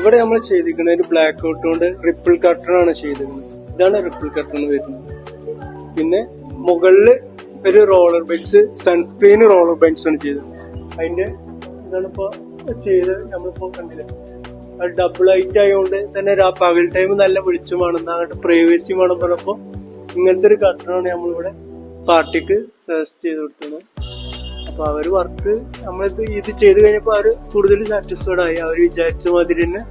ഇവിടെ നമ്മൾ ചെയ്തിരിക്കുന്നത് ഒരു ബ്ലാക്ക് ഔട്ട് കൊണ്ട് റിപ്പിൾ കർട്ടൺ ആണ് ചെയ്തിരിക്കുന്നത്. ഇതാണ് റിപ്പിൾ കർട്ടൺ വരുന്നത്. പിന്നെ മുകളില് ഒരു roller beds, sunscreen roller beds ആണ് ചെയ്തത്. അതിന്റെ ഇതാണ് ഇപ്പൊ ചെയ്ത് നമ്മളിപ്പോ കണ്ടില്ല. അത് ഡബിൾ ഹൈറ്റ് ആയതുകൊണ്ട് തന്നെ പകൽ ടൈം നല്ല വെളിച്ചമാണ്, അങ്ങോട്ട് പ്രൈവസി വേണം പറഞ്ഞപ്പോ ഇങ്ങനത്തെ ഒരു കർട്ടനാണ് നമ്മളിവിടെ പാർട്ടിക്ക് സജസ്റ്റ് ചെയ്ത് കൊടുത്തത്. അപ്പൊ അവര് വർക്ക് നമ്മളിത് ചെയ്ത് കഴിഞ്ഞപ്പോ അവര് കൂടുതൽ സാറ്റിസ്ഫൈഡ് ആയി. അവർ വിചാരിച്ച മാതിരി തന്നെ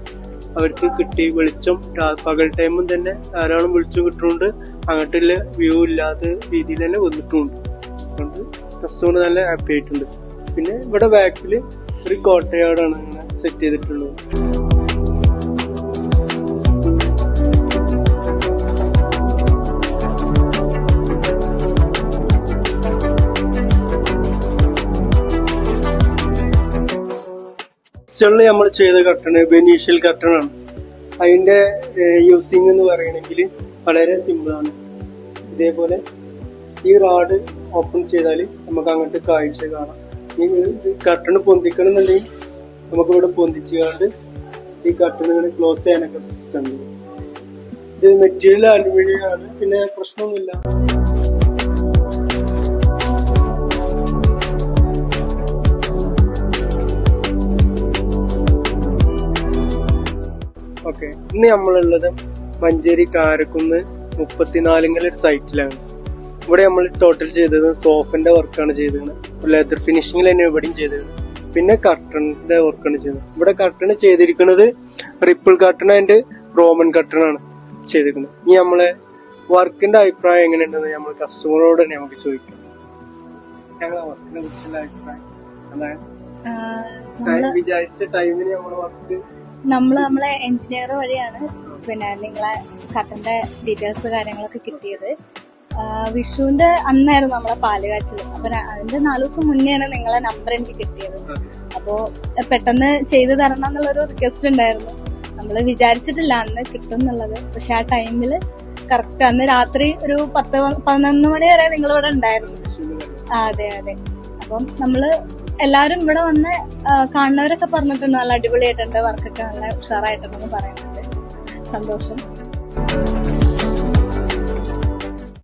അവർക്ക് കിട്ടി. വെളിച്ചം പകൽ ടൈമും തന്നെ ധാരാളം വെളിച്ചം കിട്ടുന്നുണ്ട്, അങ്ങോട്ടുള്ള വ്യൂ ഇല്ലാത്ത രീതിയിൽ തന്നെ വന്നിട്ടുണ്ട്. അതുകൊണ്ട് കസ്റ്റമർ നല്ല ഹാപ്പി ആയിട്ടുണ്ട്. പിന്നെ ഇവിടെ ബാക്കില് ഒരു കോട്ടയാടാണ് ഇങ്ങനെ സെറ്റ് ചെയ്തിട്ടുള്ളത്. കിച്ചണില് നമ്മൾ ചെയ്ത കർട്ടണ് ബെനീഷ്യൽ കർട്ടൺ ആണ്. അതിന്റെ യൂസിങ് എന്ന് പറയണമെങ്കിൽ വളരെ സിമ്പിൾ ആണ്. ഇതേപോലെ ഈ റാഡ് ഓപ്പൺ ചെയ്താൽ നമുക്ക് അങ്ങോട്ട് കാഴ്ച കാണാം. ഈ കർട്ടൺ പൊന്തിക്കണം എന്നുണ്ടെങ്കിൽ നമുക്ക് ഇവിടെ പൊന്തിച്ചുകൊണ്ട് ഈ കർട്ടണുകൾ ക്ലോസ് ചെയ്യാനൊക്കെ സിസ്റ്റം ഉണ്ട്. ഇത് മെറ്റീരിയൽ അലുമിനിയം ആണ്, പിന്നെ പ്രശ്നമൊന്നുമില്ല. ഓക്കെ, ഇന്ന് നമ്മളുള്ളത് മഞ്ചേരി കാരക്കുന്ന് 34 ഒരു സൈറ്റിലാണ്. ഇവിടെ നമ്മൾ ടോട്ടൽ ചെയ്തത് സോഫന്റെ വർക്കാണ് ചെയ്തത്. ലെതർ ഫിനിഷിംഗിൽ തന്നെ ഇവിടെയും ചെയ്തത്. പിന്നെ കർട്ടണിന്റെ വർക്കാണ് ചെയ്തത്. ഇവിടെ കർട്ടൺ ചെയ്തിരിക്കുന്നത് ripple curtain and Roman curtain ആണ് ചെയ്തിരിക്കുന്നത്. ഇനി നമ്മളെ വർക്കിന്റെ അഭിപ്രായം എങ്ങനെയുണ്ടെന്ന് നമ്മൾ കസ്റ്റമറോട് തന്നെ നമുക്ക് ചോദിക്കാം. ഞങ്ങളെ വർക്കിനെ കുറിച്ചുള്ള അഭിപ്രായം അതായത് വിചാരിച്ച ടൈമിന് നമ്മളെ വർക്ക് നമ്മളെ എഞ്ചിനീയർ വഴിയാണ് പിന്നെ നിങ്ങളെ കർട്ടന്റെ ഡീറ്റെയിൽസ് കാര്യങ്ങളൊക്കെ കിട്ടിയത്. വിഷുവിന്റെ അന്നായിരുന്നു നമ്മളെ പാല് കാച്ചല്. അപ്പൊ അതിന്റെ 4 ദിവസം മുന്നെയാണ് നിങ്ങളെ നമ്പർ എനിക്ക് കിട്ടിയത്. അപ്പോ പെട്ടെന്ന് ചെയ്തു തരണം എന്നുള്ളൊരു റിക്വസ്റ്റ് ഉണ്ടായിരുന്നു. നമ്മള് വിചാരിച്ചിട്ടില്ല അന്ന് കിട്ടും എന്നുള്ളത്. പക്ഷെ ആ ടൈമില് കറക്റ്റ് അന്ന് രാത്രി ഒരു 10-11 മണി വരെ നിങ്ങളിവിടെ ഉണ്ടായിരുന്നു. അതെ. അപ്പം നമ്മള് എല്ലാവരും ഇവിടെ വന്ന് കാണുന്നവരൊക്കെ പറഞ്ഞിട്ടുണ്ട് നല്ല അടിപൊളിയായിട്ടുണ്ട്, വർക്കൊക്കെ നല്ല ഉഷാറായിട്ടുണ്ടെന്ന് പറയുന്നുണ്ട്. സന്തോഷം.